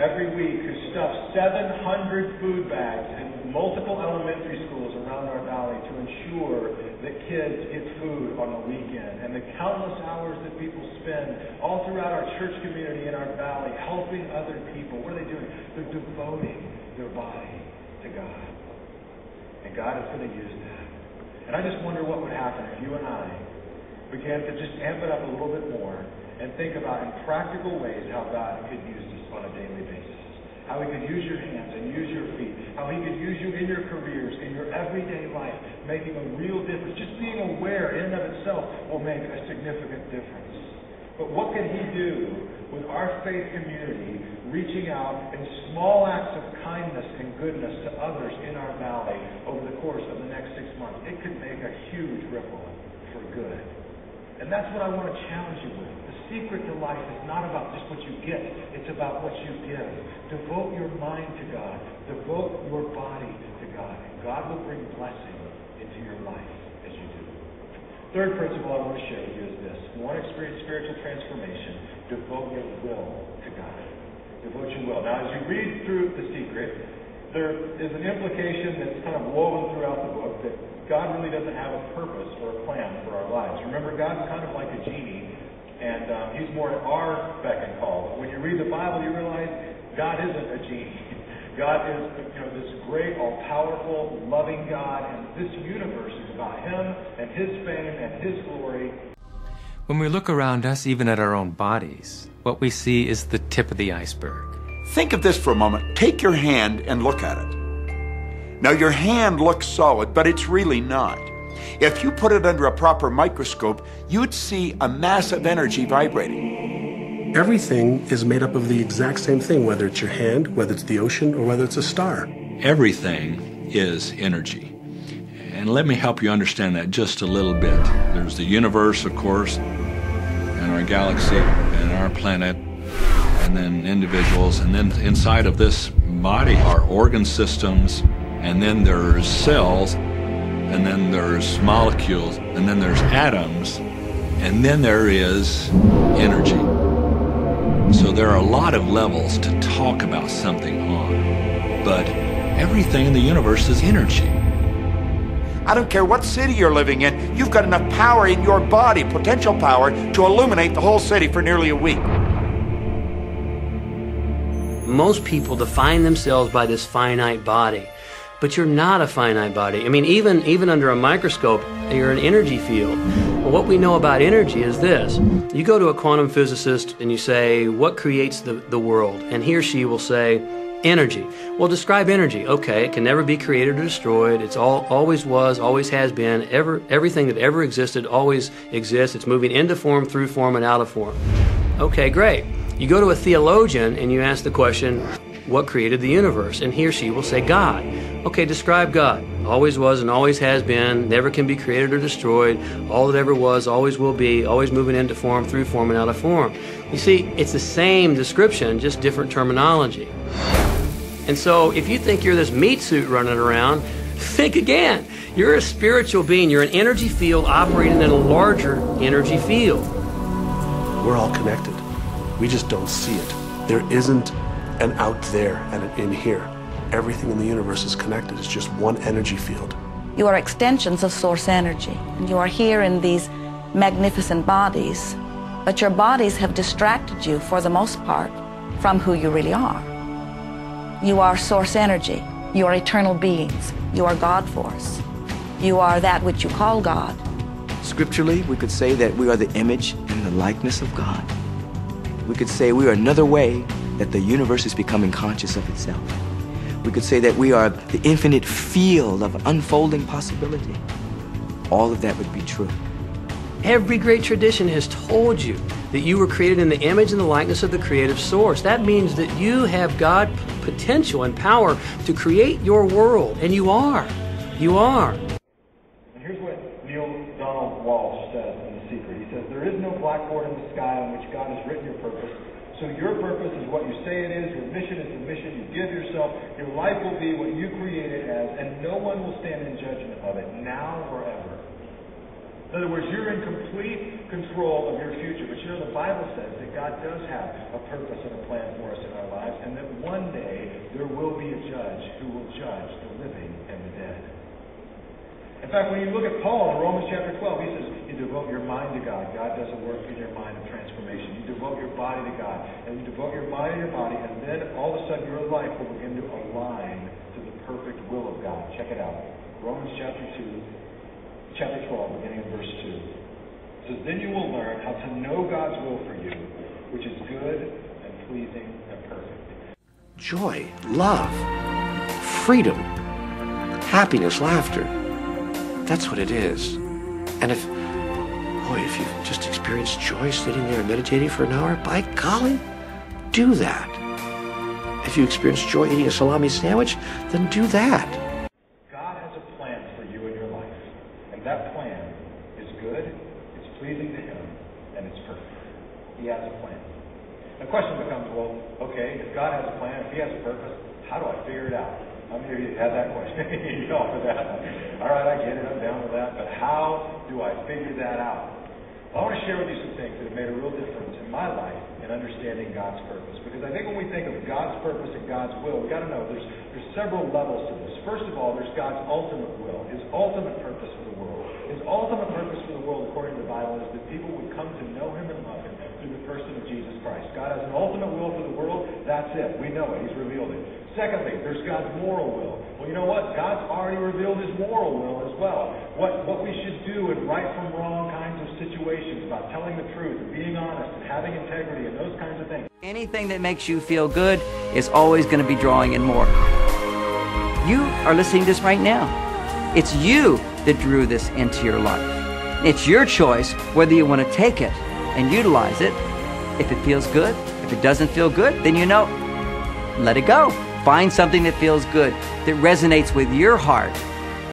every week who stuffs 700 food bags in multiple elementary schools around our valley to ensure that kids get food on the weekend, and the countless hours that people spend all throughout our church community in our valley helping other people. What are they doing? They're devoting their body to God. And God is going to use that. And I just wonder what would happen if you and I began to just amp it up a little bit more and think about in practical ways how God could use us on a daily basis. How He could use your hands and use your feet. How He could use you in your careers, in your everyday life, making a real difference. Just being aware in and of itself will make a significant difference. But what can He do with our faith community reaching out in small acts of kindness and goodness to others in our valley over the course of the next 6 months? It could make a huge ripple for good. And that's what I want to challenge you with. The secret to life is not about just what you get. It's about what you give. Devote your mind to God. Devote your body to God. And God will bring blessing into your life as you do. Third principle I want to share with you is this. If you want to experience spiritual transformation, devote your will to God. Devote your will. Now, as you read through The Secret, there is an implication that's kind of woven throughout the book that God really doesn't have a purpose or a plan for our lives. Remember, God's kind of like a genie, and He's more at our beck and call. But when you read the Bible, you realize God isn't a genie. God is, this great, all-powerful, loving God, and this universe is about Him and His fame and His glory. When we look around us, even at our own bodies, what we see is the tip of the iceberg. Think of this for a moment. Take your hand and look at it. Now, your hand looks solid, but it's really not. If you put it under a proper microscope, you'd see a mass of energy vibrating. Everything is made up of the exact same thing, whether it's your hand, whether it's the ocean, or whether it's a star. Everything is energy. And let me help you understand that just a little bit. There's the universe, of course, and our galaxy, and our planet, and then individuals, and then inside of this body are organ systems, and then there's cells, and then there's molecules, and then there's atoms, and then there is energy. So there are a lot of levels to talk about something on, but everything in the universe is energy. I don't care what city you're living in, you've got enough power in your body, potential power, to illuminate the whole city for nearly a week. Most people define themselves by this finite body. But you're not a finite body. I mean, even under a microscope, you're an energy field. Well, what we know about energy is this. You go to a quantum physicist and you say, what creates the world? And he or she will say, energy. Well, describe energy. Okay, it can never be created or destroyed. It's always was, always has been. Everything that ever existed always exists. It's moving into form, through form, and out of form. Okay, great. You go to a theologian and you ask the question, what created the universe? And he or she will say, God. Okay, describe God. Always was and always has been, never can be created or destroyed, all that ever was, always will be, always moving into form, through form, and out of form. You see, it's the same description, just different terminology. And so if you think you're this meat suit running around, think again. You're a spiritual being. You're an energy field operating in a larger energy field. We're all connected. We just don't see it. There isn't an out there and an in here. Everything in the universe is connected. It's just one energy field. You are extensions of source energy, and you are here in these magnificent bodies, but your bodies have distracted you, for the most part, from who you really are. You are source energy. You are eternal beings. You are God force. You are that which you call God. Scripturally, we could say that we are the image and the likeness of God. We could say we are another way that the universe is becoming conscious of itself. We could say that we are the infinite field of unfolding possibility. All of that would be true. Every great tradition has told you that you were created in the image and the likeness of the creative source. That means that you have God potential and power to create your world, and you are. You are. Here's what Neil Donald Walsh says in The Secret. He says, there is no blackboard in the sky on which God has written your purpose. So your purpose is what you say it is, your mission is the mission you give yourself, your life will be what you create it as, and no one will stand in judgment of it, now or ever. In other words, you're in complete control of your future. But you know, the Bible says that God does have a purpose and a plan for us in our lives, and that one day there will be a judge who will judge the living and the dead. In fact, when you look at Paul in Romans chapter 12, he says, you devote your mind to God. God does a work in your mind of transformation. You devote your body to God, and you devote your mind to your body, and then all of a sudden your life will begin to align to the perfect will of God. Check it out. Romans chapter 12, beginning in verse 2. It says, then you will learn how to know God's will for you, which is good and pleasing and perfect. Joy, love, freedom, happiness, laughter. That's what it is. And if you've just experienced joy sitting there and meditating for an hour, by golly, do that. If you experience joy eating a salami sandwich, then do that. God has a plan for you in your life. And that plan is good, it's pleasing to Him, and it's perfect. He has a plan. The question becomes, well, okay, if God has a plan, if He has a purpose, how do I figure it out? How many of you had that question? You offer that. All right, I get it, I'm down with that. But how do I figure that out? Well, I want to share with you some things that have made a real difference in my life in understanding God's purpose. Because I think when we think of God's purpose and God's will, we've got to know there's several levels to this. First of all, there's God's ultimate will, His ultimate purpose for the world. His ultimate purpose for the world, according to the Bible, is that people would come to know Him and love Him through the person of Jesus Christ. God has an ultimate will for the world. That's it. We know it. He's revealed it. Secondly, there's God's moral will. Well, you know what? God's already revealed His moral will as well. What we should do in right from wrong kinds of situations, about telling the truth and being honest and having integrity and those kinds of things. Anything that makes you feel good is always going to be drawing in more. You are listening to this right now. It's you that drew this into your life. It's your choice whether you want to take it and utilize it. If it feels good, if it doesn't feel good, then let it go. Find something that feels good, that resonates with your heart,